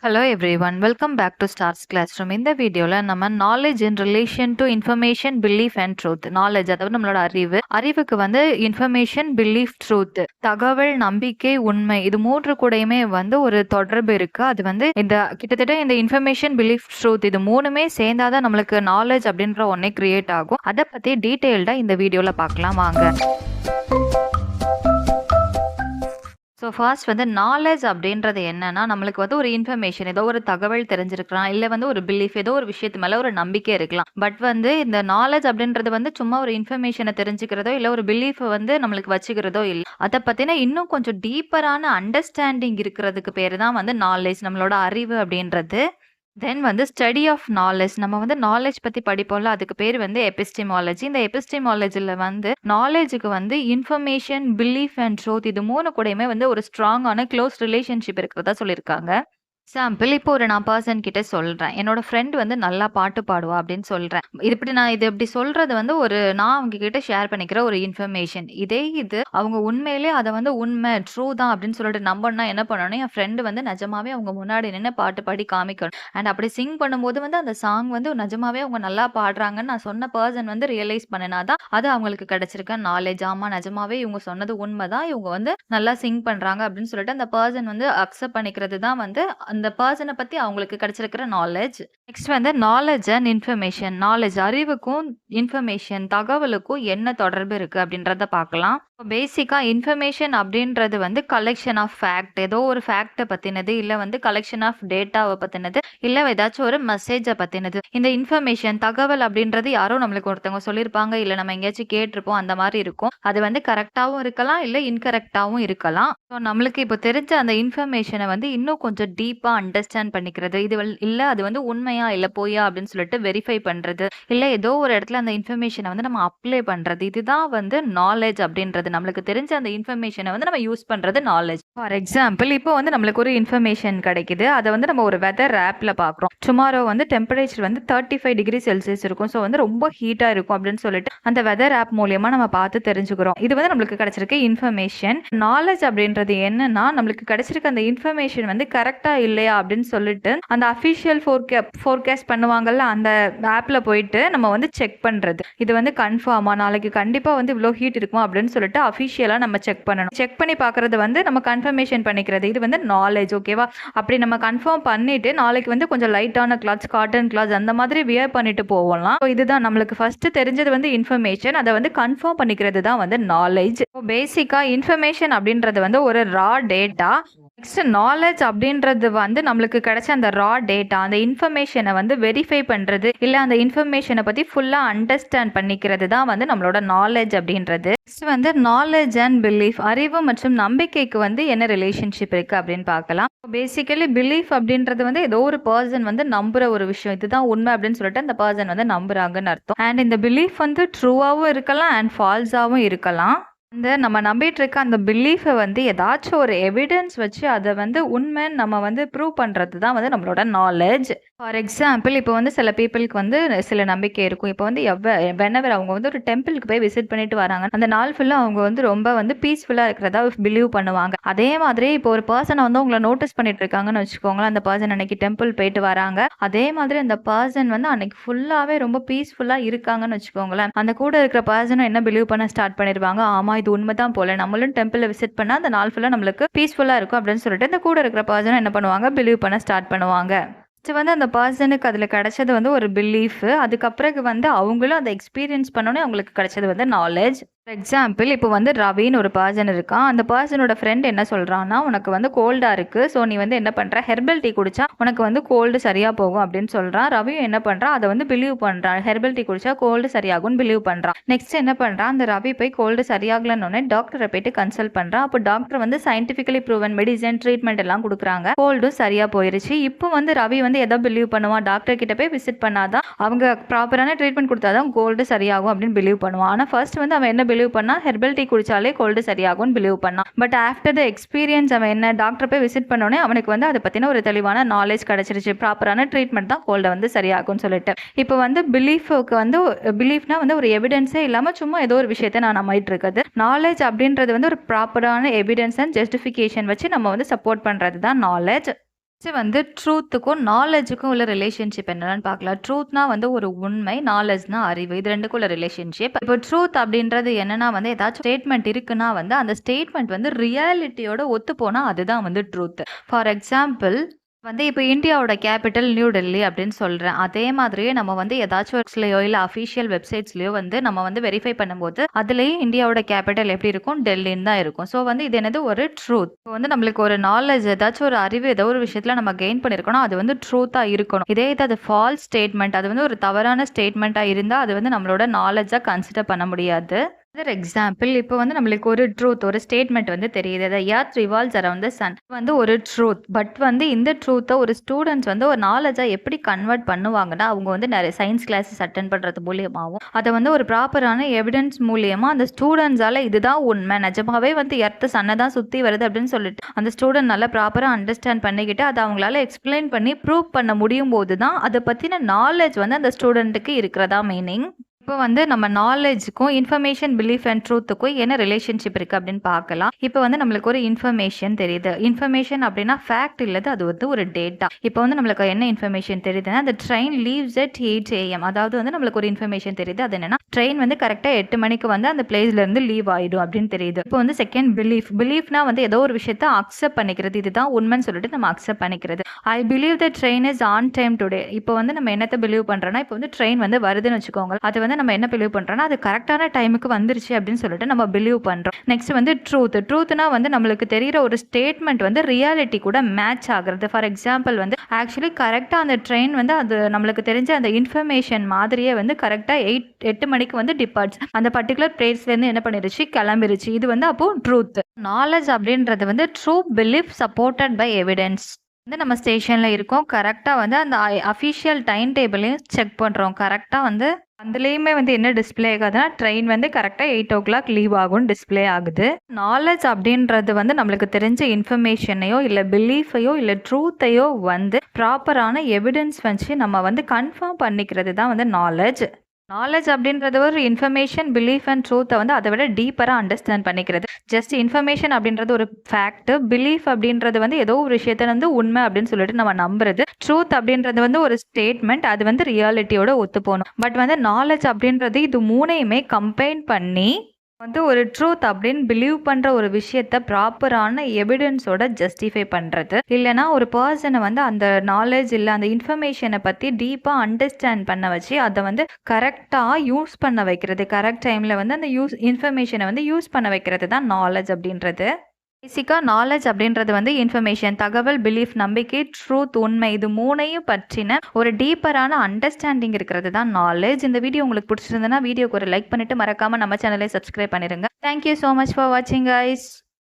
Hello everyone, welcome back to Stars Classroom. இந்த வீடியோல நம்ம knowledge in relation to information, belief and truth. knowledge அதாவது நம்மளோட அறிவுக்கு வந்து information, belief, truth. தகவல், நம்பிக்கை, உண்மை இது மூன்று கூடயுமே வந்து ஒரு தொடர்பு இருக்கு. அது வந்து கிட்டத்தட்ட இந்த information, belief, truth இது மூணுமே சேர்ந்தாதான் நம்மளுக்கு knowledge அப்படின்ற ஒன்னே கிரியேட் ஆகும். அதை பத்தி டீடைல்டா இந்த வீடியோல பார்க்கலாம் வாங்க. ஸோ ஃபர்ஸ்ட் வந்து நாலேஜ் அப்படின்றது என்னன்னா நம்மளுக்கு வந்து ஒரு இன்ஃபர்மேஷன் ஏதோ ஒரு தகவல் தெரிஞ்சிருக்கலாம் இல்லை வந்து ஒரு பிலீஃப் ஏதோ ஒரு விஷயத்து மேலே ஒரு நம்பிக்கை இருக்கலாம். பட் வந்து இந்த நாலேஜ் அப்படின்றது வந்து சும்மா ஒரு இன்ஃபர்மேஷனை தெரிஞ்சுக்கிறதோ இல்லை ஒரு பிலீஃபை வந்து நம்மளுக்கு வச்சுக்கிறதோ இல்லை. அதை பற்றின இன்னும் கொஞ்சம் டீப்பரான அண்டர்ஸ்டாண்டிங் இருக்கிறதுக்கு பேர் தான் வந்து நாலேஜ், நம்மளோட அறிவு அப்படின்றது. தென் வந்து ஸ்டடி ஆஃப் நாலேஜ், நம்ம வந்து நாலேஜ் பற்றி படிப்போம்ல, அதுக்கு பேர் வந்து எபிஸ்டிமாலஜி. இந்த எபிஸ்டிமாலஜியில் வந்து நாலேஜுக்கு வந்து இன்ஃபர்மேஷன், பிலீஃப் அண்ட் ட்ரூத் இது மூணு கூடயுமே வந்து ஒரு ஸ்ட்ராங்கான க்ளோஸ் ரிலேஷன்ஷிப் இருக்கிறதா சொல்லியிருக்காங்க. எக்ஸாம்பிள் இப்போ நான் பர்சன் கிட்ட சொல்றேன், என்னோட ஃப்ரெண்ட் வந்து நல்லா பாட்டு பாடுவா அப்படின்னு சொல்றேன். இது இப்படி சொல்றது வந்து நான் அவங்க கிட்ட ஷேர் பண்ணிக்கிற ஒரு இன்ஃபர்மேஷன். இது அவங்க உண்மையிலே அதை வந்து உண்மை ட்ரூ தான் அப்படின்னு சொல்லிட்டு நம்பணும்னா என்ன பண்ணணும், என் ஃப்ரெண்டு வந்து நிஜமாவே அவங்க முன்னாடி நின்று பாட்டு பாடி காமிக்கணும். அண்ட் அப்படி சிங் பண்ணும்போது வந்து அந்த சாங் வந்து நிஜமாவே அவங்க நல்லா பாடுறாங்கன்னு நான் சொன்ன பர்சன் வந்து ரியலைஸ் பண்ணினாதான் அது அவங்களுக்கு கிடைச்சிருக்க நாலேஜ். ஆமா நிஜமாவே இவங்க சொன்னது உண்மைதான், இவங்க வந்து நல்லா சிங் பண்றாங்க அப்படின்னு சொல்லிட்டு அந்த பர்சன் வந்து அக்செப்ட் பண்ணிக்கிறது தான் வந்து அந்த பர்சனை பத்தி அவங்களுக்கு கிடைச்சிருக்கிற நாலேஜ். நெக்ஸ்ட் வந்து நாலேஜ் அண்ட் இன்ஃபர்மேஷன். நாலேஜ் அறிவுக்கும் இன்ஃபர்மேஷன் தகவலுக்கும் என்ன தொடர்பு இருக்கு அப்படின்றத பார்க்கலாம். பேசிக்கா இன்ஃபர்மேஷன் அப்படின்றது வந்து கலெக்ஷன் ஆஃப் ஃபேக்ட், ஏதோ ஒரு ஃபேக்டை பத்தினது இல்லை வந்து கலெக்ஷன் ஆஃப் டேட்டாவை பத்தினது இல்லை ஏதாச்சும் ஒரு மெசேஜை பத்தினது. இந்த இன்ஃபர்மேஷன் தகவல் அப்படின்றது யாரோ நம்மளுக்கு ஒருத்தவங்க சொல்லியிருப்பாங்க இல்லை நம்ம எங்கேயாச்சும் கேட்டிருப்போம், அந்த மாதிரி இருக்கும். அது வந்து கரெக்டாகவும் இருக்கலாம் இல்லை இன்கரெக்டாகவும் இருக்கலாம். ஸோ நம்மளுக்கு இப்போ தெரிஞ்ச அந்த இன்ஃபர்மேஷனை வந்து இன்னும் கொஞ்சம் டீப்பா அண்டர்ஸ்டாண்ட் பண்ணிக்கிறது, இது இல்லை அது வந்து உண்மையா இல்லை பொய்யா அப்படின்னு சொல்லிட்டு வெரிஃபை பண்றது, இல்லை ஏதோ ஒரு இடத்துல அந்த இன்ஃபர்மேஷனை வந்து நம்ம அப்ளை பண்றது, இதுதான் வந்து நாலேஜ் அப்படின்றது. நம்மளுக்கு தெரிஞ்ச அந்த இன்ஃபர்மேஷனை வந்து நம்ம யூஸ் பண்றது நாலேஜ். ஃபார் எக்ஸாம்பிள் இப்போ வந்து நம்மளுக்கு ஒரு இன்ஃபர்மேஷன் கிடைக்குது, அதை வந்து நம்ம ஒரு வெதர் ஆப்ல பாக்குறோம். டுமாரோ வந்து டெம்பரேச்சர் வந்து 35 டிகிரி செல்சியஸ் இருக்கும், ஸோ வந்து ரொம்ப ஹீட்டா இருக்கும் அப்படின்னு சொல்லிட்டு அந்த வெதர் ஆப் மூலியமா நம்ம பார்த்து தெரிஞ்சுக்கிறோம். இது வந்து நம்மளுக்கு கிடைச்சிருக்க இன்ஃபர்மேஷன். நாலேஜ் அப்படின்றது என்னன்னா நம்மளுக்கு கிடைச்சிருக்க அந்த இன்ஃபர்மேஷன் வந்து கரெக்டா இல்லையா அப்படின்னு சொல்லிட்டு அந்த அஃபிஷியல் ஃபோர்காஸ்ட் பண்ணுவாங்கல்ல, அந்த ஆப்ல போயிட்டு நம்ம வந்து செக் பண்றது. இது வந்து கன்ஃபார்மா நாளைக்கு கண்டிப்பா வந்து இவ்வளோ ஹீட் இருக்குமா அப்படின்னு சொல்லிட்டு அஃபிஷியலா நம்ம செக் பண்ணணும். செக் பண்ணி பார்க்கறது வந்து நம்ம கன்ஃபர்மேஷன் பண்ணிக்கிறது, இது வந்து நாலேஜ். ஓகேவா? அப்படி நம்ம கன்ஃபார்ம் பண்ணிட்டு நாளைக்கு வந்து கொஞ்சம் லைட்டான கிளாத்ஸ், காட்டன் கிளாத்ஸ் அந்த மாதிரி வியர் பண்ணிட்டு போகலாம். இதுதான் நம்மளுக்கு ஃபர்ஸ்ட் தெரிஞ்சது வந்து இன்ஃபர்மேஷன், அதை வந்து கன்ஃபார்ம் பண்ணிக்கிறது தான் வந்து நாலேஜ். பேசிக்கா இன்ஃபர்மேஷன் அப்படின்றது வந்து ஒரு ரா டேட்டா. நெக்ஸ்ட் நாலேஜ் அப்படின்றது வந்து நம்மளுக்கு கிடைச்ச அந்த ரா டேட்டா, அந்த இன்ஃபர்மேஷனை வந்து வெரிஃபை பண்றது இல்லை அந்த இன்ஃபர்மேஷனை பத்தி ஃபுல்லா அண்டர்ஸ்டாண்ட் பண்ணிக்கிறது தான் வந்து நம்மளோட நாலேஜ் அப்படின்றது. நெக்ஸ்ட் வந்து நாலேஜ் அண்ட் பிலீஃப், அறிவு மற்றும் நம்பிக்கைக்கு வந்து என்ன ரிலேஷன்ஷிப் இருக்கு அப்படின்னு பார்க்கலாம். பேசிக்கலி பிலீஃப் அப்படின்றது வந்து ஏதோ ஒரு பர்சன் வந்து நம்புற ஒரு விஷயம், இதுதான் உண்மை அப்படின்னு சொல்லிட்டு அந்த பர்சன் வந்து நம்புறாங்கன்னு அர்த்தம். அண்ட் இந்த பிலீஃப் வந்து ட்ரூவாகவும் இருக்கலாம் அண்ட் ஃபால்ஸாகவும் இருக்கலாம். நம்ம நம்பிட்டு இருக்க அந்த பிலீஃபை வந்து ஏதாச்சும் ஒரு எவிடன்ஸ் வச்சு அதை வந்து உண்மைன்னு நம்ம வந்து ப்ரூவ் பண்ணுறது தான் வந்து நம்மளோட நாலேஜ். ஃபார் எக்ஸாம்பிள் இப்போ வந்து சில பீப்புளுக்கு வந்து சில நம்பிக்கை இருக்கும். இப்போ வந்து வெனவர் அவங்க வந்து ஒரு டெம்பிளுக்கு போய் விசிட் பண்ணிட்டு வராங்க, அந்த நாள் ஃபுல்லாக அவங்க வந்து ரொம்ப வந்து பீஸ்ஃபுல்லாக இருக்கிறதா பிலீவ் பண்ணுவாங்க. அதே மாதிரி இப்போ ஒரு பர்சனை வந்து உங்களை நோட்டீஸ் பண்ணிட்டு இருக்காங்கன்னு வச்சுக்கோங்களேன், அந்த பர்சன் அன்னைக்கு டெம்பிள் போயிட்டு வராங்க, அதே மாதிரி அந்த பர்சன் வந்து அன்னைக்கு ஃபுல்லாகவே ரொம்ப பீஸ்ஃபுல்லாக இருக்காங்கன்னு வச்சுக்கோங்களேன், அந்த கூட இருக்கிற பர்சனை என்ன பிலீவ் பண்ண ஸ்டார்ட் பண்ணிடுவாங்க, ஆமா இது உண்மைதான் போல, நம்மளும் டெம்பிள் விசிட் பண்ணா அந்த நாள் ஃபுல்லா நம்மளுக்கு பீஸ்ஃபுல்லா இருக்கும் அப்படின்னு சொல்லிட்டு இந்த கூட இருக்கிற பர்சன் என்ன பண்ணுவாங்க, பிலீவ் பண்ண ஸ்டார்ட் பண்ணுவாங்க. வந்து அந்த பர்சனுக்கு அதில் கிடைச்சது வந்து ஒரு பிலீஃப். அதுக்கப்புறம் வந்து அவங்களும் அதை எக்ஸ்பீரியன்ஸ் பண்ணோன்னே அவங்களுக்கு கிடைச்சது வந்து நாலேஜ். ஃபார் எக்ஸாம்பிள் இப்போ வந்து ரவின்னு ஒரு பர்சன் இருக்கான், அந்த பர்சனோட ஃப்ரெண்ட் என்ன சொல்கிறான்னா, உனக்கு வந்து கோல்டாக இருக்குது, ஸோ நீ வந்து என்ன பண்ணுற, ஹெர்பல் டீ குடிச்சா உனக்கு வந்து கோல்டு சரியாக போகும் அப்படின்னு சொல்கிறான். ரவியும் என்ன பண்ணுறான், அதை வந்து பிலீவ் பண்ணுறான், ஹெர்பல் டீ குடிச்சா கோல்டு சரியாகும்னு பிலீவ் பண்ணுறான். நெக்ஸ்ட் என்ன பண்ணுறான், அந்த ரவி போய் கோல்டு சரியாகலன்னு டாக்டரை போயிட்டு கன்சல்ட் பண்ணுறான். அப்போ டாக்டர் வந்து சயின்டிஃபிக்கலி ப்ரூவன் மெடிசன் ட்ரீட்மெண்ட் எல்லாம் கொடுக்குறாங்க, கோல்டும் சரியாக போயிருச்சு. இப்போ வந்து ரவி வந்து எதை பிலீவ் பண்ணுவான், டாக்டர் கிட்ட போய் விசிட் பண்ணாதான் அவங்க ப்ராப்பரான ட்ரீட்மெண்ட் கொடுத்தாதான் கோல்டு சரியாகும் அப்படின்னு பிலீவ் பண்ணுவான். ஆனால் ஃபர்ஸ்ட் வந்து அவன் என்ன பிலீவ் பண்ணா, ஹெர்பல் டீ குடிச்சாலே கோல்டு சரியாகும்னு பிலீவ் பண்ணான். பட் ஆஃப்டர் த எக்ஸ்பீரியன்ஸ் அவன் என்ன டாக்டர் போய் விசிட் பண்ணோடனே அவனுக்கு வந்து அதை பத்தின ஒரு தெளிவான நாலேஜ் கிடைச்சிருச்சு, ப்ராப்பரான ட்ரீட்மெண்ட் தான் கோல்டை வந்து சரியாகும்னு சொல்லிட்டு. இப்போ வந்து பிலீஃபுக்கு வந்து பிலீஃப்னா வந்து ஒரு எவிடன்ஸே இல்லாமல் சும்மா ஏதோ ஒரு விஷயத்தை நான் நம்பிட்டு இருக்குது. நாலேஜ் அப்படின்றது வந்து ஒரு ப்ராப்பரான எவிடன்ஸ் அண்ட் ஜஸ்டிஃபிகேஷன் வச்சு நம்ம வந்து சப்போர்ட் பண்ணுறது தான் நாலேஜ். வந்து ட்ரூத்துக்கும் நாலேஜுக்கும் உள்ள ரிலேஷன்ஷிப் என்னன்னு பார்க்கலாம். ட்ரூத்னா வந்து ஒரு உண்மை, நாலேஜ்னா அறிவு. இது 2க்கும் உள்ள ரிலேஷன்ஷிப். இப்போ ட்ரூத் அப்படின்றது என்னன்னா வந்து ஏதாச்சும் ஸ்டேட்மெண்ட் இருக்குன்னா வந்து அந்த ஸ்டேட்மெண்ட் வந்து ரியாலிட்டியோட ஒத்துப்போனா அதுதான் வந்து ட்ரூத். ஃபார் எக்ஸாம்பிள் வந்து இப்போ இந்தியாவோட கேபிட்டல் நியூ டெல்லி அப்படின்னு சொல்றேன். அதே மாதிரியே நம்ம வந்து ஏதாச்சும் ஒர்க்ஸ்லயோ இல்ல அஃபிஷியல் வெப்சைட்ஸ்லயோ வந்து நம்ம வந்து வெரிஃபை பண்ணும்போது அதுலயும் இந்தியாவோட கேபிட்டல் எப்படி இருக்கும்? டெல்லின்னு தான் இருக்கும். ஸோ வந்து இது என்னது ஒரு ட்ரூத். இப்போ வந்து நம்மளுக்கு ஒரு நாலேஜ் ஏதாச்சும் ஒரு அறிவு ஏதோ ஒரு விஷயத்துல நம்ம கெயின் பண்ணிருக்கோம் அது வந்து ட்ரூத்தா இருக்கணும். இதே இது அது ஃபால்ஸ் ஸ்டேட்மெண்ட் அது வந்து ஒரு தவறான ஸ்டேட்மெண்ட்டா இருந்தா அது வந்து நம்மளோட நாலேஜா கன்சிடர் பண்ண முடியாது. அதர் எக்ஸாம்பிள் இப்போ வந்து நம்மளுக்கு ஒரு ட்ரூத் ஒரு ஸ்டேட்மெண்ட் வந்து தெரியுது. The earth revolves around the sun வந்து ஒரு ட்ரூத். பட் வந்து இந்த ட்ரூத்தை ஒரு ஸ்டூடெண்ட்ஸ் வந்து ஒரு நாலேஜா எப்படி கன்வெர்ட் பண்ணுவாங்கன்னா அவங்க வந்து நிறைய சயின்ஸ் கிளாஸஸ் அட்டென்ட் பண்றது மூலியமாகவும் அதை வந்து ஒரு ப்ராப்பரான எவிடன்ஸ் மூலியமா அந்த ஸ்டூடெண்ட்ஸால இதுதான் உண்மை நிஜமாவே வந்து எர்த் சன்னை தான் சுத்தி வருது அப்படின்னு சொல்லிட்டு அந்த ஸ்டூடெண்ட் நல்லா ப்ராப்பரா அண்டர்ஸ்டாண்ட் பண்ணிக்கிட்டு அதை அவங்களால எக்ஸ்பிளைன் பண்ணி ப்ரூவ் பண்ண முடியும் போது தான் அதை பத்தின நாலேஜ் வந்து அந்த ஸ்டூடெண்ட்டுக்கு இருக்கிறதா மீனிங். இப்போ வந்து நம்ம நாலேஜுக்கும் இன்ஃபர்மேஷன் பிலீஃப் அண்ட் ட்ரூத்துக்கும் என்ன ரிலேஷன்ஷிப் இருக்கு அப்படின்னு பார்க்கலாம். இப்போ வந்து நம்மளுக்கு ஒரு இன்ஃபர்மேஷன் தெரியுது. இன்ஃபர்மேஷன் அப்படின்னா ஃபேக்ட் இல்லது அது வந்து ஒரு டேட்டா. இப்போ வந்து நம்மளுக்கு என்ன இன்ஃபர்மேஷன் தெரியுதுன்னா அந்த ட்ரெயின் லீவ்ஸ் அட் 8 AM. அதாவது வந்து நம்மளுக்கு ஒரு இன்ஃபர்மேஷன் தெரியுது. அது என்னன்னா ட்ரெயின் வந்து கரெக்டாக 8 மணிக்கு வந்து அந்த பிளேஸ்ல இருந்து லீவ் ஆயிடும் அப்படின்னு தெரியுது. இப்போ வந்து செகண்ட் பிலீஃப்னா வந்து ஏதோ ஒரு விஷயத்த அக்செப்ட் பண்ணிக்கிறது. இதுதான் உண்மைன்னு சொல்லிட்டு நம்ம அக்செப்ட் பண்ணிக்கிறது. I believe the train is on time today. இப்போ வந்து நம்ம என்னத்தை பிலீவ் பண்றோம்னா இப்போ வந்து ட்ரெயின் வந்து வருதுன்னு வச்சுக்கோங்க. அது வந்து நம்ம என்ன பிலீவ் பண்றோம்னா அது கரெக்டான டைமுக்கு வந்துருச்சு அப்படின்னு சொல்லிட்டு நம்ம பிலீவ் பண்றோம். நெக்ஸ்ட் வந்து ட்ரூத்னா வந்து நம்மளுக்கு தெரியுற ஒரு ஸ்டேட்மெண்ட் வந்து ரியாலிட்டி கூட மேட்ச் ஆகுறது. ஃபார் எக்ஸாம்பிள் வந்து ஆக்சுவலி கரெக்டா அந்த ட்ரெயின் வந்து அது நம்மளுக்கு தெரிஞ்ச அந்த இன்ஃபர்மேஷன் மாதிரியே வந்து கரெக்டா 8 மணிக்கு வந்து டிபார்ட்ஸ் அந்த பர்டிகுலர் பிளேஸ்ல இருந்து என்ன பண்ணிருச்சு கிளம்பிருச்சு. இது வந்து அப்போ ட்ரூத். நாலேஜ் அப்படின்றது வந்து true belief supported by evidence. வந்து நம்ம ஸ்டேஷன்ல இருக்கோம் கரெக்டாக வந்து அந்த அஃபிஷியல் டைம் டேபிளையும் செக் பண்ணுறோம். கரெக்டாக வந்து அதுலேயுமே வந்து என்ன டிஸ்பிளே ஆகுதுன்னா ட்ரெயின் வந்து கரெக்டாக 8 o'clock லீவ் ஆகும்னு டிஸ்பிளே ஆகுது. நாலேஜ் அப்படின்றது வந்து நம்மளுக்கு தெரிஞ்ச இன்ஃபர்மேஷனையோ இல்லை பிலீஃபையோ இல்லை ட்ரூத்தையோ வந்து ப்ராப்பரான எவிடன்ஸ் வச்சு நம்ம வந்து கன்ஃபார்ம் பண்ணிக்கிறது தான் வந்து நாலேஜ். நாலேஜ் அப்படின்றது ஒரு இன்ஃபர்மேஷன் பிலீஃப் அண்ட் ட்ரூத்தை வந்து அதை விட டீப்பராக அண்டர்ஸ்டாண்ட் பண்ணிக்கிறது. ஜஸ்ட் இன்ஃபர்மேஷன் அப்படின்றது ஒரு ஃபேக்ட், பிலீஃப் அப்படின்றது வந்து ஏதோ ஒரு விஷயத்த வந்து உண்மை அப்படின்னு சொல்லிட்டு நம்ம நம்புறது. ட்ரூத் அப்படின்றது வந்து ஒரு ஸ்டேட்மெண்ட் அது வந்து ரியாலிட்டியோட ஒத்து போகணும். பட் வந்து நாலேஜ் அப்படின்றது இது மூணையுமே கம்பைன் பண்ணி வந்து ஒரு ட்ரூத் அப்படின்னு பிலீவ் பண்ற ஒரு விஷயத்த ப்ராப்பரான எவிடன்ஸோட ஜஸ்டிஃபை பண்றது. இல்லைன்னா ஒரு பர்சனை வந்து அந்த நாலேஜ் இல்லை அந்த இன்ஃபர்மேஷனை பத்தி டீப்பா அண்டர்ஸ்டாண்ட் பண்ண வச்சு அதை வந்து கரெக்டா யூஸ் பண்ண வைக்கிறது. கரெக்ட் டைம்ல வந்து அந்த இன்ஃபர்மேஷனை வந்து யூஸ் பண்ண வைக்கிறது தான் நாலேஜ் அப்படின்றது. பேசிக்காக நாலேஜ் அப்படின்றது வந்து இன்ஃபர்மேஷன் தகவல் பிலீஃப் நம்பிக்கை ட்ரூத் உண்மை இது மூணையும் பற்றின ஒரு டீப்பரான அண்டர்ஸ்டாண்டிங் இருக்கிறது தான் நாலேஜ். இந்த வீடியோ உங்களுக்கு பிடிச்சிருந்ததுன்னா வீடியோக்கு ஒரு லைக் பண்ணிட்டு மறக்காம நம்ம சேனலை சப்ஸ்கிரைப் பண்ணிருங்க. தேங்க்யூ ஸோ மச் ஃபார் வாட்சிங் கைஸ்.